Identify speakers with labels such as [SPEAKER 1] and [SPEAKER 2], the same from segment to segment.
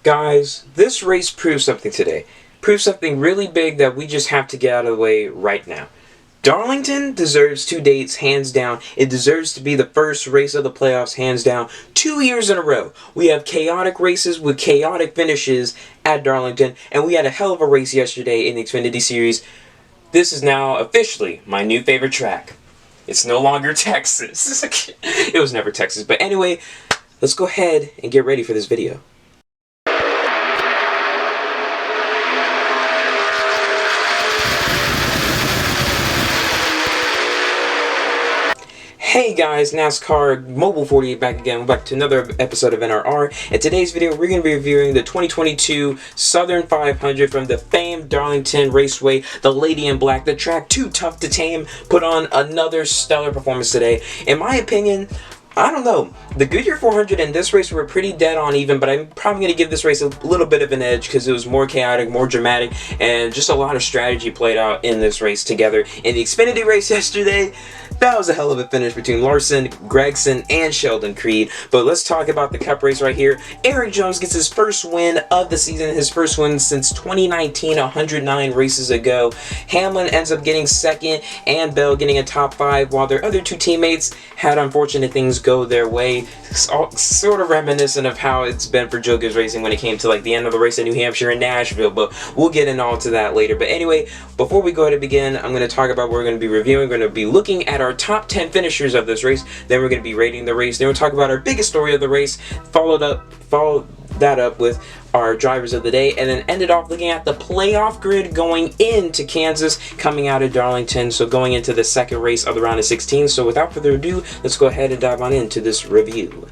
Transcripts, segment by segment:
[SPEAKER 1] Guys, this race proves something today. Proves something really big that we just have to get out of the way right now. Darlington deserves 2 dates, hands down. It deserves to be the first race of the playoffs, hands down. 2 years in a row. We have chaotic races with chaotic finishes at Darlington, and we had a hell of a race yesterday in the Xfinity Series. This is now officially my new favorite track. It's no longer Texas. It was never Texas, but anyway, let's go ahead and get ready for this video. Hey guys, NASCAR Mobile 48 back again. We're back to another episode of NRR. In today's video, we're going to be reviewing the 2022 Southern 500 from the famed Darlington Raceway. The Lady in Black, the track too tough to tame, put on another stellar performance today. In my opinion, I don't know. The Goodyear 400 and this race were pretty dead on even, but I'm probably going to give this race a little bit of an edge because it was more chaotic, more dramatic, and just a lot of strategy played out in this race together. In the Xfinity race yesterday, that was a hell of a finish between Larson, Gregson, and Sheldon Creed. But let's talk about the Cup race right here. Erik Jones gets his first win of the season, his first win since 2019, 109 races ago. Hamlin ends up getting second, and Bell getting a top 5, while their other two teammates had unfortunate things go their way. Sort of reminiscent of how it's been for Joe Gibbs Racing when it came to like the end of the race in New Hampshire and Nashville, but we'll get into all to that later. But anyway, before we go ahead and begin, I'm going to talk about what we're going to be reviewing. We're going to be looking at our top 10 finishers of this race, then we're going to be rating the race, then we'll talk about our biggest story of the race, follow that up with our drivers of the day, and then ended off looking at the playoff grid going into Kansas, coming out of Darlington, so going into the second race of the round of 16. So without further ado, let's go ahead and dive on into this review.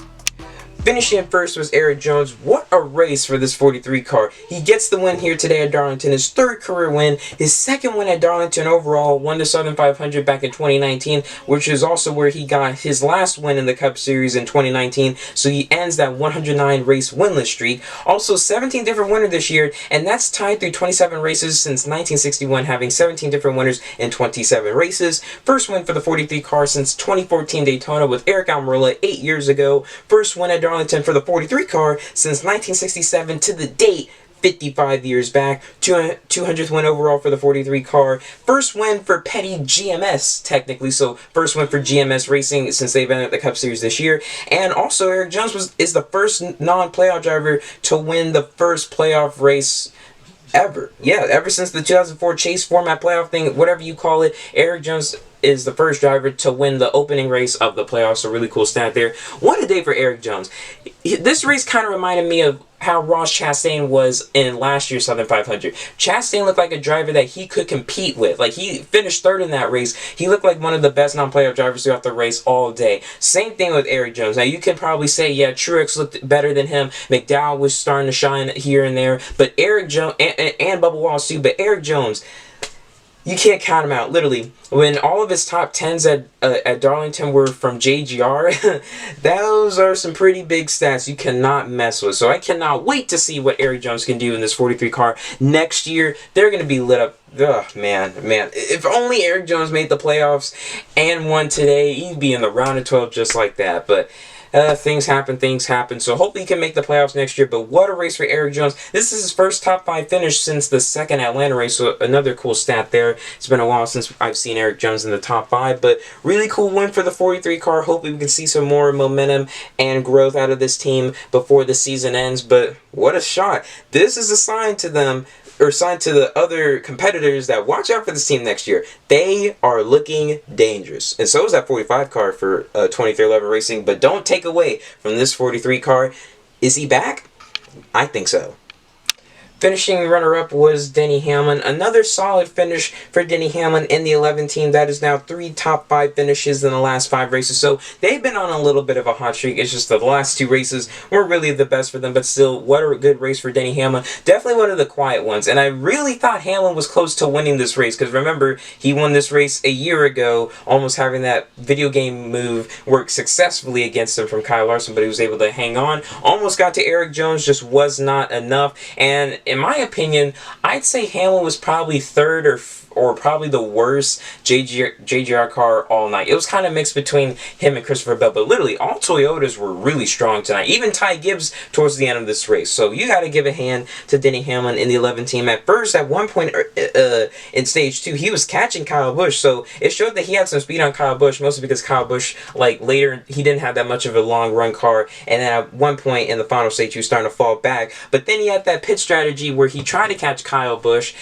[SPEAKER 1] Finishing in first was Erik Jones. What a race for this 43 car. He gets the win here today at Darlington, his third career win, his second win at Darlington overall, won the Southern 500 back in 2019, which is also where he got his last win in the Cup Series in 2019, so he ends that 109 race winless streak. Also 17 different winners this year, and that's tied through 27 races since 1961, having 17 different winners in 27 races. First win for the 43 car since 2014 Daytona with Aric Almirola 8 years ago. First win at Darlington for the 43 car since 1967 to the date, 55 years back. 200th win overall for the 43 car. First win for Petty GMS, technically, so first win for GMS Racing since they've been at the Cup Series this year. And also, Erik Jones is the first non-playoff driver to win the first playoff race ever. Yeah, ever since the 2004 Chase format playoff thing, whatever you call it, Erik Jones is the first driver to win the opening race of the playoffs. So really cool stat there. What a day for Erik Jones. This race kind of reminded me of how Ross Chastain was in last year's Southern 500. Chastain looked like a driver that he could compete with. Like, he finished third in that race. He looked like one of the best non-playoff drivers throughout the race all day. Same thing with Erik Jones. Now, you can probably say, yeah, Truex looked better than him. McDowell was starting to shine here and there. But Erik Jones, and Bubba Wallace too, but Erik Jones, you can't count him out. Literally, when all of his top 10s at Darlington were from JGR, those are some pretty big stats you cannot mess with. So I cannot wait to see what Erik Jones can do in this 43 car next year. They're going to be lit up. Ugh, man. If only Erik Jones made the playoffs and won today, he'd be in the round of 12 just like that. But things happen. So hopefully he can make the playoffs next year. But what a race for Erik Jones. This is his first top 5 finish since the second Atlanta race. So another cool stat there. It's been a while since I've seen Erik Jones in the top 5. But really cool win for the 43 car. Hopefully we can see some more momentum and growth out of this team before the season ends. But what a shot. This is a sign to them, or sign to the other competitors, that watch out for this team next year. They are looking dangerous. And so is that 45 car for 2311 Racing. But don't take away from this 43 car. Is he back? I think so. Finishing runner-up was Denny Hamlin. Another solid finish for Denny Hamlin in the 11 team. That is now 3 top 5 finishes in the last 5 races. So they've been on a little bit of a hot streak. It's just the last 2 races weren't really the best for them. But still, what a good race for Denny Hamlin. Definitely one of the quiet ones. And I really thought Hamlin was close to winning this race. Because remember, he won this race a year ago, almost having that video game move work successfully against him from Kyle Larson. But he was able to hang on. Almost got to Erik Jones, just was not enough. And in my opinion, I'd say Hamlin was probably third or or probably the worst JGR car all night. It was kind of mixed between him and Christopher Bell, but literally all Toyotas were really strong tonight. Even Ty Gibbs towards the end of this race. So you got to give a hand to Denny Hamlin in the 11 team. At first, at one point in stage 2, he was catching Kyle Busch, so it showed that he had some speed on Kyle Busch, mostly because Kyle Busch, like later, he didn't have that much of a long run car, and then at one point in the final stage, he was starting to fall back. But then he had that pit strategy where he tried to catch Kyle Busch,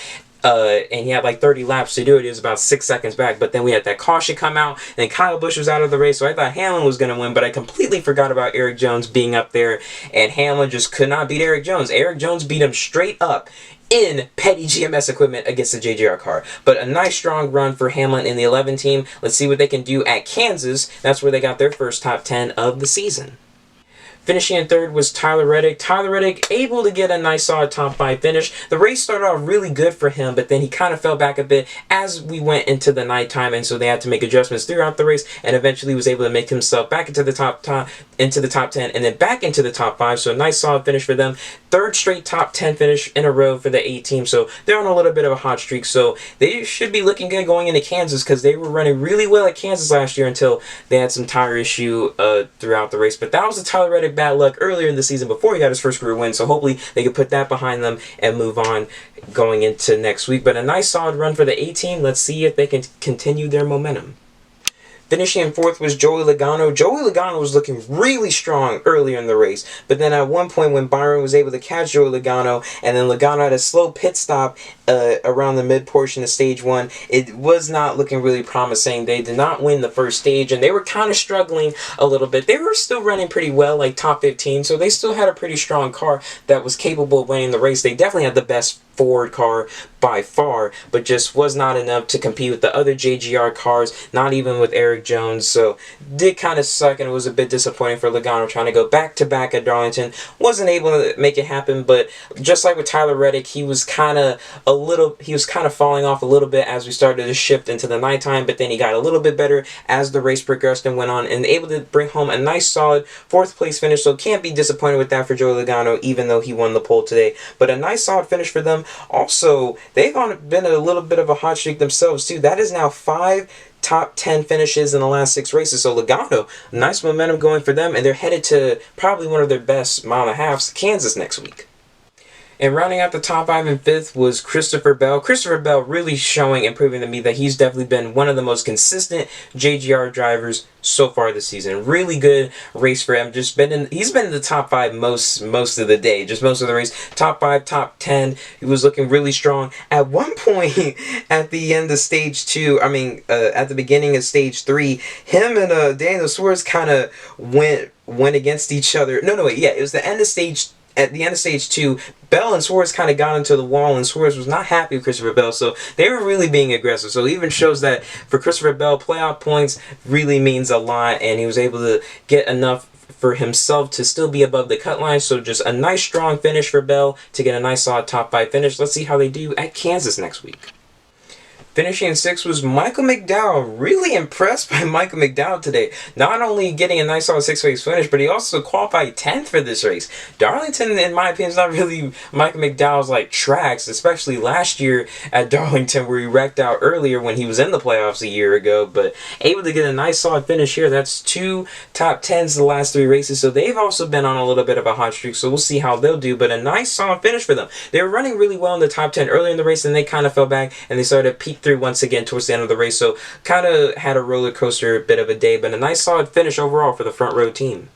[SPEAKER 1] and he had like 30 laps to do it. He was about 6 seconds back, but then we had that caution come out, and then Kyle Busch was out of the race, so I thought Hamlin was going to win, but I completely forgot about Eric Jones being up there, and Hamlin just could not beat Eric Jones. Eric Jones beat him straight up in petty GMS equipment against the JGR car. But a nice strong run for Hamlin in the 11 team. Let's see what they can do at Kansas. That's where they got their first top 10 of the season. Finishing in third was Tyler Reddick. Tyler Reddick able to get a nice solid top 5 finish. The race started off really good for him, but then he kind of fell back a bit as we went into the nighttime, and so they had to make adjustments throughout the race, and eventually was able to make himself back into the top 10, and then back into the top 5. So a nice solid finish for them. Third straight top 10 finish in a row for the A team. So they're on a little bit of a hot streak. So they should be looking good going into Kansas, because they were running really well at Kansas last year until they had some tire issue throughout the race. But that was the Tyler Reddick bad luck earlier in the season before he got his first career win. So hopefully they can put that behind them and move on going into next week. But a nice solid run for the A team. Let's see if they can continue their momentum. Finishing in fourth was Joey Logano. Joey Logano was looking really strong earlier in the race, but then at one point when Byron was able to catch Joey Logano, and then Logano had a slow pit stop around the mid portion of stage 1, it was not looking really promising. They did not win the first stage, and they were kind of struggling a little bit. They were still running pretty well, like top 15, so they still had a pretty strong car that was capable of winning the race. They definitely had the best Ford car by far, but just was not enough to compete with the other JGR cars, not even with Eric Jones. So did kind of suck, and it was a bit disappointing for Logano trying to go back-to-back at Darlington. Wasn't able to make it happen, but just like with Tyler Reddick, he was kind of falling off a little bit as we started to shift into the nighttime, but then he got a little bit better as the race progressed and went on, and able to bring home a nice solid 4th place finish. So can't be disappointed with that for Joey Logano, even though he won the pole today. But a nice solid finish for them. Also, they've been a little bit of a hot streak themselves too. That is now 5 top 10 finishes in the last 6 races. So Logano, nice momentum going for them, and they're headed to probably one of their best mile and a halves, Kansas, next week. And rounding out the top 5 and 5th was Christopher Bell. Christopher Bell really showing and proving to me that he's definitely been one of the most consistent JGR drivers so far this season. Really good race for him. He's been in the top 5 most of the day, just most of the race. Top 5, top 10. He was looking really strong. At one point at the end of stage 2, at the beginning of stage 3, him and Daniel Suarez kind of went against each other. It was the end of stage. At the end of stage 2, Bell and Suarez kind of got into the wall, and Suarez was not happy with Christopher Bell, so they were really being aggressive. So it even shows that for Christopher Bell, playoff points really means a lot, and he was able to get enough for himself to still be above the cut line. So just a nice strong finish for Bell to get a nice solid top 5 finish. Let's see how they do at Kansas next week. Finishing in 6th was Michael McDowell. Really impressed by Michael McDowell today. Not only getting a nice solid 6th place finish, but he also qualified 10th for this race. Darlington, in my opinion, is not really Michael McDowell's tracks, especially last year at Darlington where he wrecked out earlier when he was in the playoffs a year ago, but able to get a nice solid finish here. That's 2 top 10s the last 3 races, so they've also been on a little bit of a hot streak, so we'll see how they'll do, but a nice solid finish for them. They were running really well in the top 10 earlier in the race, and they kind of fell back, and they started to peak through once again towards the end of the race, so kind of had a roller coaster bit of a day, but a nice solid finish overall for the front row team.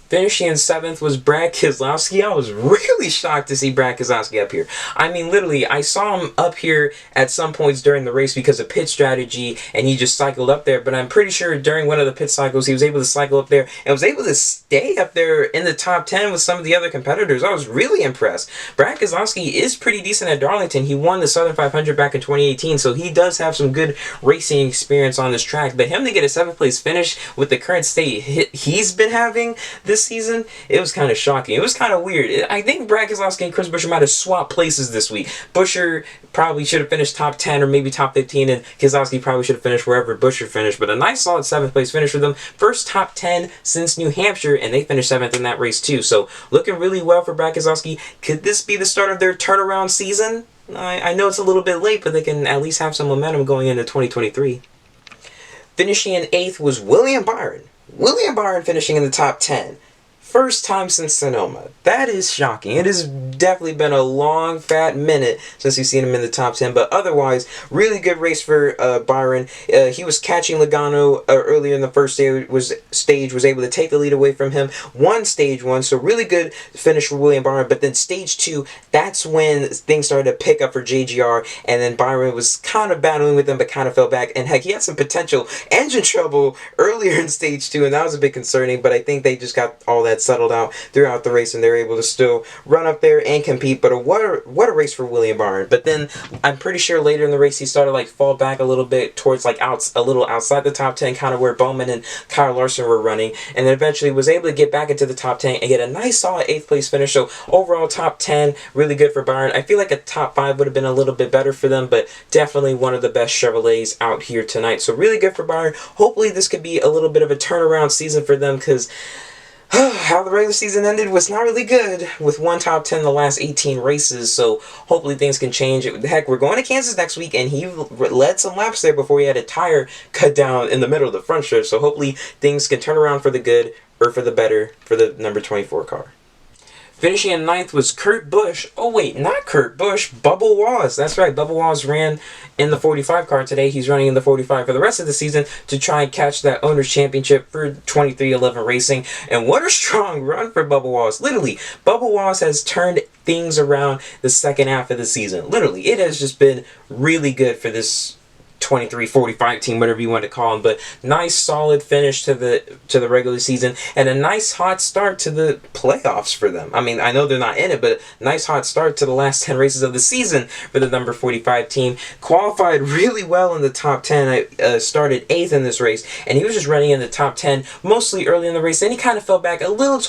[SPEAKER 1] Finishing in 7th was Brad Keselowski. I was really shocked to see Brad Keselowski up here. Literally, I saw him up here at some points during the race because of pit strategy, and he just cycled up there, but I'm pretty sure during one of the pit cycles, he was able to cycle up there and was able to stay up there in the top 10 with some of the other competitors. I was really impressed. Brad Keselowski is pretty decent at Darlington. He won the Southern 500 back in 2018, so he does have some good racing experience on this track, but him to get a 7th place finish with the current state he's been having this season, it was kind of shocking. It was kind of weird. I think Brad Keselowski and Chris Buescher might have swapped places this week. Buescher probably should have finished top 10 or maybe top 15, and Keselowski probably should have finished wherever Buescher finished, but a nice solid 7th place finish for them. First top 10 since New Hampshire, and they finished 7th in that race too, so looking really well for Brad Keselowski. Could this be the start of their turnaround season? I know it's a little bit late, but they can at least have some momentum going into 2023. Finishing in 8th was William Byron. William Byron finishing in the top 10. First time since Sonoma. That is shocking. It has definitely been a long, fat minute since we've seen him in the top 10. But otherwise, really good race for Byron. He was catching Logano earlier in the first stage. Was able to take the lead away from him. Won stage 1, so really good finish for William Byron. But then stage 2, that's when things started to pick up for JGR. And then Byron was kind of battling with them, but kind of fell back. And heck, he had some potential engine trouble earlier in stage 2, and that was a bit concerning. But I think they just got all that settled out throughout the race, and they're able to still run up there and compete. But what a race for William Byron. But then I'm pretty sure later in the race he started like fall back a little bit towards like a little outside the top 10, kind of where Bowman and Kyle Larson were running, and then eventually was able to get back into the top 10 and get a nice solid 8th place finish. So overall top 10, really good for Byron. I feel like a top 5 would have been a little bit better for them, but definitely one of the best Chevrolets out here tonight. So really good for Byron. Hopefully this could be a little bit of a turnaround season for them, because how the regular season ended was not really good, with one top 10 in the last 18 races. So hopefully things can change. Heck, we're going to Kansas next week, and he led some laps there before he had a tire cut down in the middle of the front stretch. So hopefully things can turn around for the good, or for the better, for the number 24 car. Finishing in 9th was Kurt Busch. Oh wait, not Kurt Busch, Bubba Wallace. That's right, Bubba Wallace ran in the 45 car today. He's running in the 45 for the rest of the season to try and catch that Owners' Championship for 2311 Racing. And what a strong run for Bubba Wallace. Literally, Bubba Wallace has turned things around the second half of the season. Literally, it has just been really good for this 23-45 team, whatever you want to call them. But nice solid finish to the regular season, and a nice hot start to the playoffs for them. I mean, I know they're not in it, but nice hot start to the last 10 races of the season for the number 45 team. Qualified really well in the top 10. I started 8th in this race, and he was just running in the top 10 mostly early in the race. Then he kind of fell back a little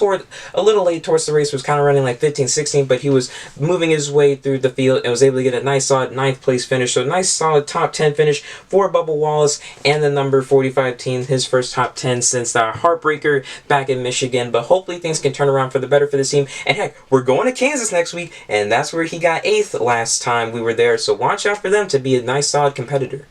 [SPEAKER 1] late towards the race, was kind of running like 15, 16, but he was moving his way through the field and was able to get a nice solid 9th place finish. So nice solid top 10 finish for Bubba Wallace and the number 45 team, his first top 10 since the heartbreaker back in Michigan. But hopefully things can turn around for the better for this team. And heck, we're going to Kansas next week, and that's where he got 8th last time we were there. So watch out for them to be a nice solid competitor.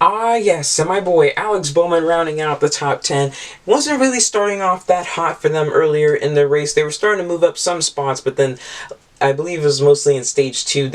[SPEAKER 1] Ah yes, and my boy Alex Bowman rounding out the top 10. Wasn't really starting off that hot for them earlier in the race. They were starting to move up some spots, but then I believe it was mostly in stage 2.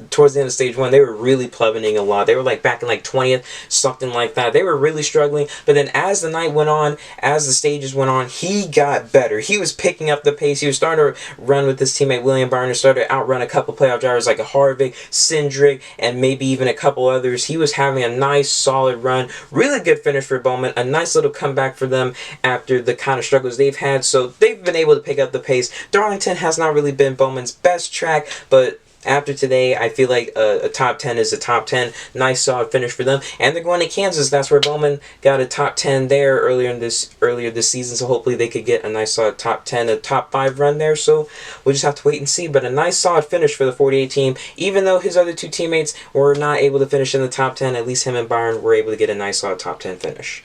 [SPEAKER 1] Towards the end of stage 1, they were really plummeting a lot. They were like back in like 20th, something like that. They were really struggling. But then as the night went on, as the stages went on, he got better. He was picking up the pace. He was starting to run with his teammate William Byron, started to outrun a couple playoff drivers like a Harvick, Cindric, and maybe even a couple others. He was having a nice solid run. Really good finish for Bowman. A nice little comeback for them after the kind of struggles they've had. So they've been able to pick up the pace. Darlington has not really been Bowman's best track, but after today, I feel like a top 10 is a top 10. Nice solid finish for them. And they're going to Kansas. That's where Bowman got a top 10 there earlier this season. So hopefully they could get a nice solid top 10, a top 5 run there. So we'll just have to wait and see. But a nice solid finish for the 48 team. Even though his other two teammates were not able to finish in the top 10, at least him and Byron were able to get a nice solid top 10 finish.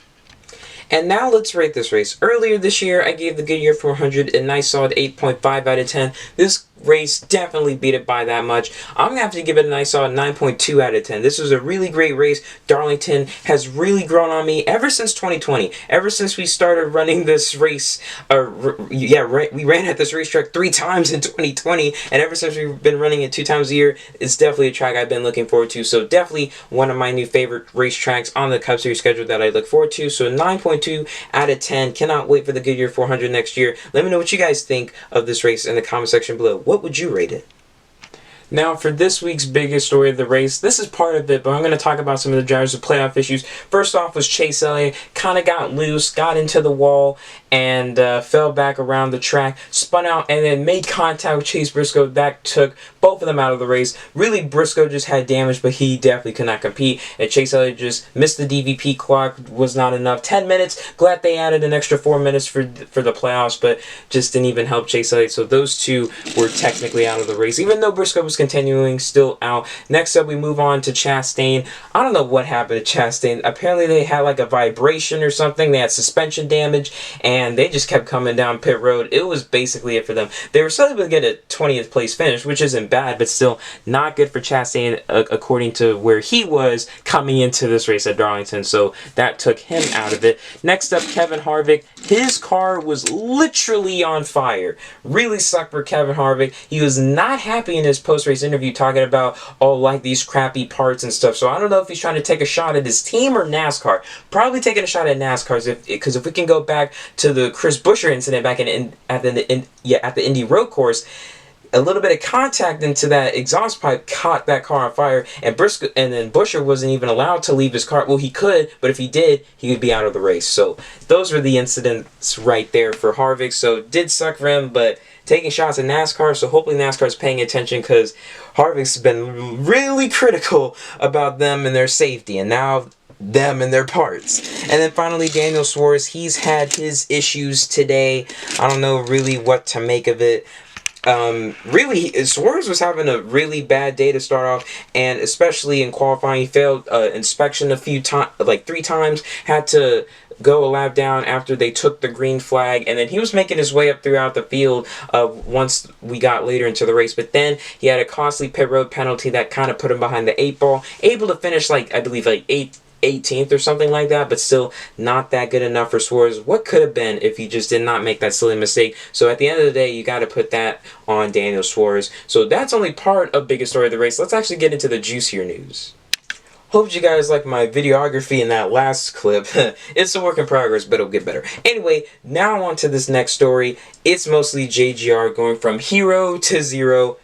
[SPEAKER 1] And now let's rate this race. Earlier this year, I gave the Goodyear 400 a nice solid 8.5 out of 10. This race definitely beat it by that much. I'm going to have to give it a nice solid 9.2 out of 10. This was a really great race. Darlington has really grown on me ever since 2020. Ever since we started running this race, we ran at this racetrack 3 times in 2020, and ever since we've been running it 2 times a year, it's definitely a track I've been looking forward to. So definitely one of my new favorite racetracks on the Cup Series schedule that I look forward to. So 9.2 out of 10. Cannot wait for the Goodyear 400 next year. Let me know what you guys think of this race in the comment section below. What would you rate it? Now for this week's biggest story of the race, this is part of it, but I'm going to talk about some of the drivers with playoff issues. First off was Chase Elliott, kind of got loose, got into the wall, and fell back around the track, spun out, and then made contact with Chase Briscoe. That took both of them out of the race. Really, Briscoe just had damage, but he definitely could not compete, and Chase Elliott just missed the DVP clock, was not enough. 10 minutes, glad they added an extra 4 minutes for the playoffs, but just didn't even help Chase Elliott, so those two were technically out of the race, even though Briscoe was continuing still out. Next up, we move on to Chastain. I don't know what happened to Chastain. Apparently, they had like a vibration or something. They had suspension damage, and they just kept coming down pit road. It was basically it for them. They were still able to get a 20th place finish, which isn't bad, but still not good for Chastain according to where he was coming into this race at Darlington. So that took him out of it. Next up, Kevin Harvick. His car was literally on fire. Really sucked for Kevin Harvick. He was not happy in his post-race interview talking about, oh, like these crappy parts and stuff. So I don't know if he's trying to take a shot at his team or NASCAR. Probably taking a shot at NASCAR, because if we can go back to the Chris Buescher incident back at the Indy Road Course, a little bit of contact into that exhaust pipe caught that car on fire, and then Buescher wasn't even allowed to leave his car. Well, he could, but if he did, he would be out of the race. So those were the incidents right there for Harvick. So it did suck for him, but taking shots at NASCAR, so hopefully NASCAR is paying attention, because Harvick's been really critical about them and their safety, and now them and their parts. And then finally, Daniel Suarez, he's had his issues today. I don't know really what to make of it. Really, Suarez was having a really bad day to start off, and especially in qualifying, he failed inspection a few times, like 3 times, had to go a lap down after they took the green flag, and then he was making his way up throughout the field once we got later into the race, but then he had a costly pit road penalty that kind of put him behind the 8 ball, able to finish like, I believe, like 18th or something like that, but still not that good enough for Suarez. What could have been if he just did not make that silly mistake? So at the end of the day, you got to put that on Daniel Suarez. So that's only part of biggest story of the race. Let's actually get into the juicier news. Hope you guys like my videography in that last clip. It's a work in progress, but it'll get better. Anyway, now on to this next story. It's mostly JGR going from hero to zero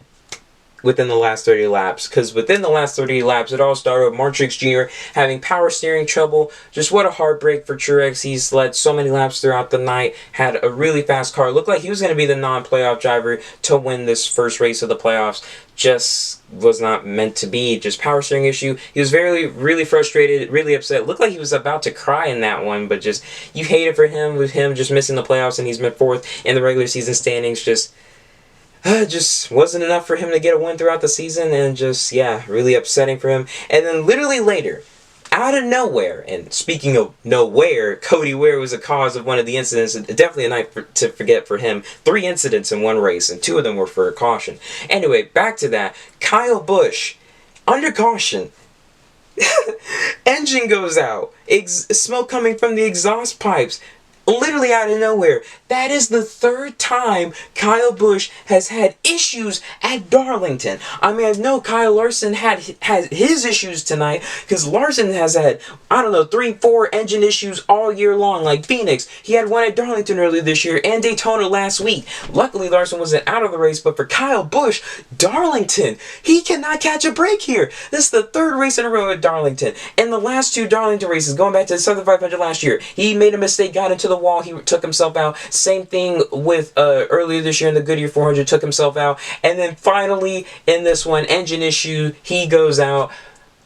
[SPEAKER 1] within the last 30 laps, because within the last 30 laps it all started with Mark Truex Jr. having power steering trouble. Just what a heartbreak for Truex. He's led so many laps throughout the night, had a really fast car, looked like he was going to be the non-playoff driver to win this first race of the playoffs. Just was not meant to be. Just power steering issue. He was really frustrated, really upset. Looked like he was about to cry in that one, but just, you hate it for him, with him just missing the playoffs, and he's been 4th in the regular season standings. Just wasn't enough for him to get a win throughout the season, and just, yeah, really upsetting for him. And then literally later, out of nowhere, and speaking of nowhere, Cody Ware was the cause of one of the incidents. Definitely a night to forget for him. 3 incidents in one race, and 2 of them were for a caution. Anyway, back to that. Kyle Busch, under caution. Engine goes out. Smoke coming from the exhaust pipes. Literally out of nowhere. That is the 3rd time Kyle Busch has had issues at Darlington. I mean, I know Kyle Larson has his issues tonight, because Larson has had, I don't know, 3-4 engine issues all year long, like Phoenix. He had one at Darlington earlier this year, and Daytona last week. Luckily, Larson wasn't out of the race, but for Kyle Busch, Darlington, he cannot catch a break here. This is the 3rd race in a row at Darlington. In the last 2 Darlington races, going back to the Southern 500 last year, he made a mistake, got into the wall, he took himself out. Same thing with earlier this year in the Goodyear 400, took himself out. And then finally in this one, engine issue, he goes out.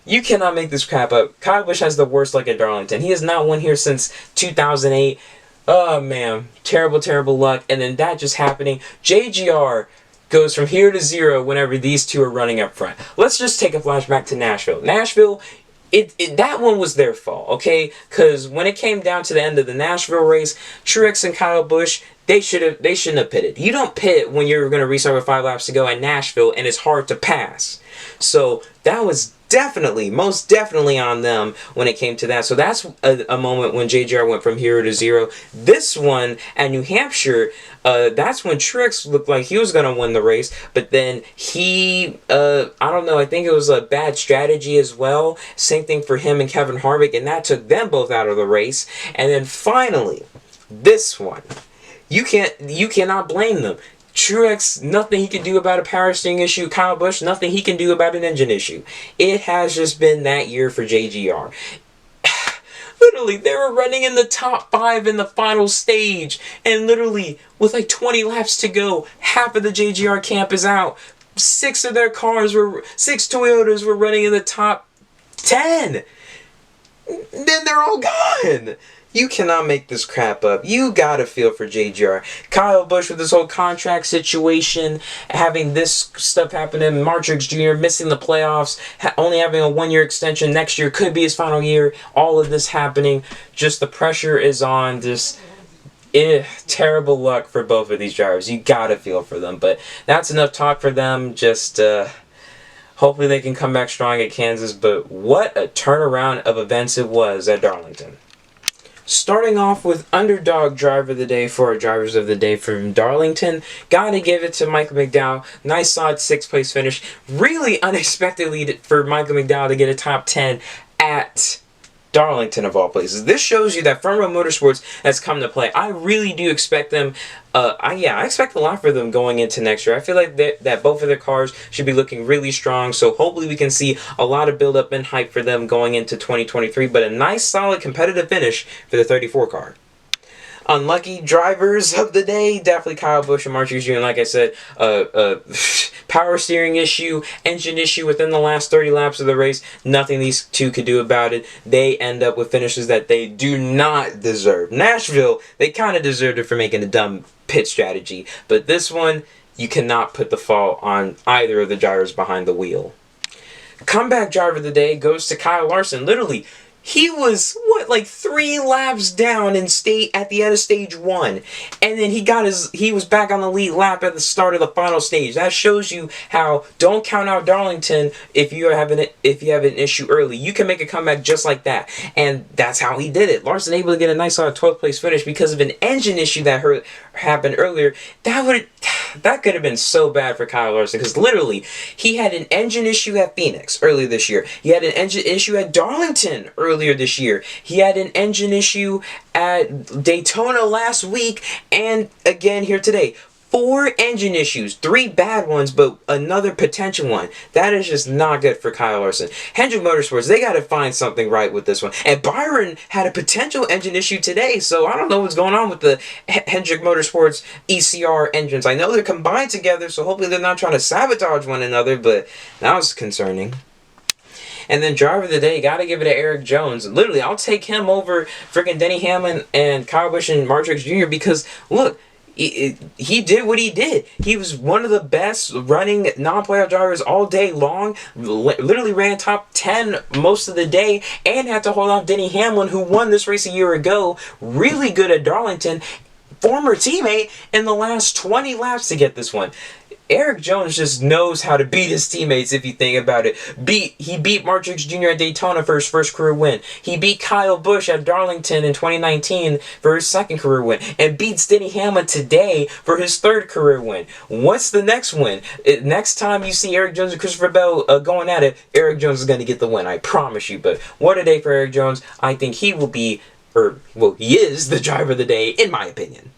[SPEAKER 1] You cannot make this crap up. Kyle Busch has the worst luck at Darlington. He has not won here since 2008. Oh man, terrible, terrible luck. And then that just happening. JGR goes from here to zero whenever these two are running up front. Let's just take a flashback to Nashville. Nashville, that one was their fault, okay? Because when it came down to the end of the Nashville race, Truex and Kyle Busch, they shouldn't have pitted. You don't pit when you're going to restart with 5 laps to go at Nashville and it's hard to pass. So that was definitely, most definitely on them when it came to that. So that's a moment when JGR went from hero to zero. This one at New Hampshire, that's when Truex looked like he was going to win the race, but then he, I don't know, I think it was a bad strategy as well. Same thing for him and Kevin Harvick, and that took them both out of the race. And then finally, this one, you cannot blame them. Truex, nothing he can do about a power steering issue. Kyle Busch, nothing he can do about an engine issue. It has just been that year for JGR. Literally, they were running in the top 5 in the final stage. And literally, with like 20 laps to go, half of the JGR camp is out. 6 of their cars were, 6 Toyotas were running in the top 10. Then they're all gone. You cannot make this crap up. You gotta feel for JGR. Kyle Busch with this whole contract situation, having this stuff happening, Martrix Jr. missing the playoffs, only having a 1-year extension. Next year could be his final year. All of this happening. Just the pressure is on. Just terrible luck for both of these drivers. You gotta feel for them. But that's enough talk for them. Just hopefully they can come back strong at Kansas. But what a turnaround of events it was at Darlington. Starting off with underdog driver of the day for our drivers of the day from Darlington, gotta give it to Michael McDowell. Nice solid 6th place finish. Really unexpectedly for Michael McDowell to get a top 10 at Darlington of all places. This shows you that Front Row Motorsports has come to play. I really do expect them. I expect a lot for them going into next year. I feel like that both of their cars should be looking really strong. So hopefully we can see a lot of build up and hype for them going into 2023. But a nice, solid, competitive finish for the 34 car. Unlucky drivers of the day, definitely Kyle Busch and Martrix Jr. Like I said, power steering issue, engine issue within the last 30 laps of the race. Nothing these two could do about it. They end up with finishes that they do not deserve. Nashville, they kind of deserved it for making a dumb pit strategy. But this one, you cannot put the fault on either of the drivers behind the wheel. Comeback driver of the day goes to Kyle Larson. Literally, he was, like 3 laps down in at the end of stage 1. And then he was back on the lead lap at the start of the final stage. That shows you how, don't count out Darlington if you have an issue early. You can make a comeback just like that. And that's how he did it. Larson able to get a nice 12th place finish because of an engine issue that happened earlier. That could have been so bad for Kyle Larson, because literally, he had an engine issue at Phoenix earlier this year. He had an engine issue at Darlington earlier this year. He had an engine issue at Daytona last week, and again here today. 4 engine issues, 3 bad ones, but another potential one. That is just not good for Kyle Larson. Hendrick Motorsports, they got to find something right with this one. And Byron had a potential engine issue today, so I don't know what's going on with the Hendrick Motorsports ECR engines. I know they're combined together, so hopefully they're not trying to sabotage one another, but that was concerning. And then driver of the day, gotta give it to Eric Jones. Literally, I'll take him over freaking Denny Hamlin and Kyle Busch and Martrix Jr. because, look, he did what he did. He was one of the best running non-playoff drivers all day long. Literally ran top 10 most of the day and had to hold off Denny Hamlin, who won this race a year ago. Really good at Darlington. Former teammate in the last 20 laps to get this one. Eric Jones just knows how to beat his teammates if you think about it. He beat Martrix Jr. at Daytona for his first career win. He beat Kyle Busch at Darlington in 2019 for his 2nd career win. And beats Denny Hamlin today for his 3rd career win. What's the next win? Next time you see Eric Jones and Christopher Bell going at it, Eric Jones is going to get the win. I promise you. But what a day for Eric Jones. I think he will be, he is the driver of the day in my opinion.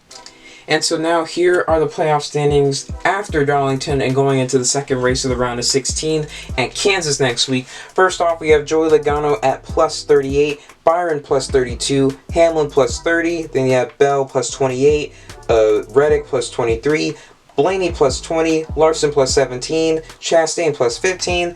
[SPEAKER 1] And so now here are the playoff standings after Darlington and going into the 2nd race of the round of 16 at Kansas next week. First off, we have Joey Logano at plus 38, Byron plus 32, Hamlin plus 30, then you have Bell plus 28, Reddick plus 23, Blaney plus 20, Larson plus 17, Chastain plus 15,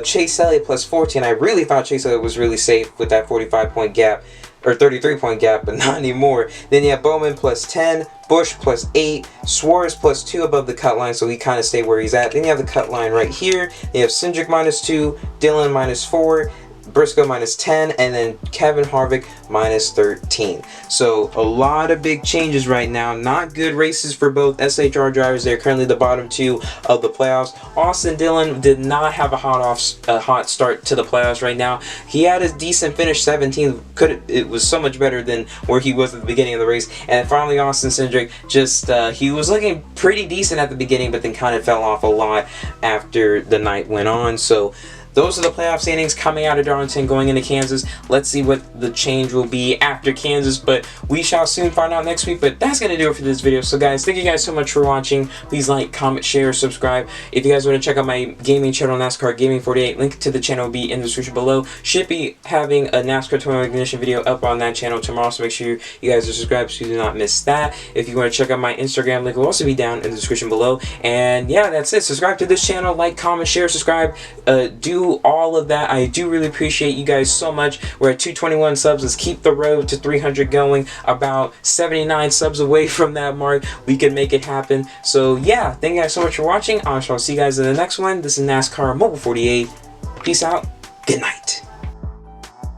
[SPEAKER 1] Chase Elliott plus 14. I really thought Chase Elliott was really safe with that 45-point gap. Or 33-point gap, but not anymore. Then you have Bowman plus 10, Busch plus 8, Suarez plus 2 above the cut line, so he kind of stayed where he's at. Then you have the cut line right here. You have Cindric minus 2, Dillon minus 4, Briscoe minus 10, and then Kevin Harvick minus 13. So a lot of big changes right now. Not good races for both SHR drivers. They're currently the bottom 2 of the playoffs. Austin Dillon did not have a hot start to the playoffs right now. He had a decent finish, 17th. It was so much better than where he was at the beginning of the race. And finally Austin Cindric, he was looking pretty decent at the beginning, but then kind of fell off a lot after the night went on. So those are the playoff standings coming out of Darlington going into Kansas. Let's see what the change will be after Kansas, but we shall soon find out next week. But that's going to do it for this video. So guys, thank you guys so much for watching. Please like, comment, share, subscribe. If you guys want to check out my gaming channel, NASCAR Gaming 48, link to the channel will be in the description below. Should be having a NASCAR Tournament Ignition video up on that channel tomorrow, so make sure you guys are subscribed so you do not miss that. If you want to check out my Instagram, link will also be down in the description below. And yeah, that's it. Subscribe to this channel, like, comment, share, subscribe. Do do all of that. I do really appreciate you guys so much. We're at 221 subs. Let's keep the road to 300 going. About 79 subs away from that mark. We can make it happen. So yeah, thank you guys so much for watching. I shall see you guys in the next one. This is NASCAR Mobile 48. Peace out. Good night.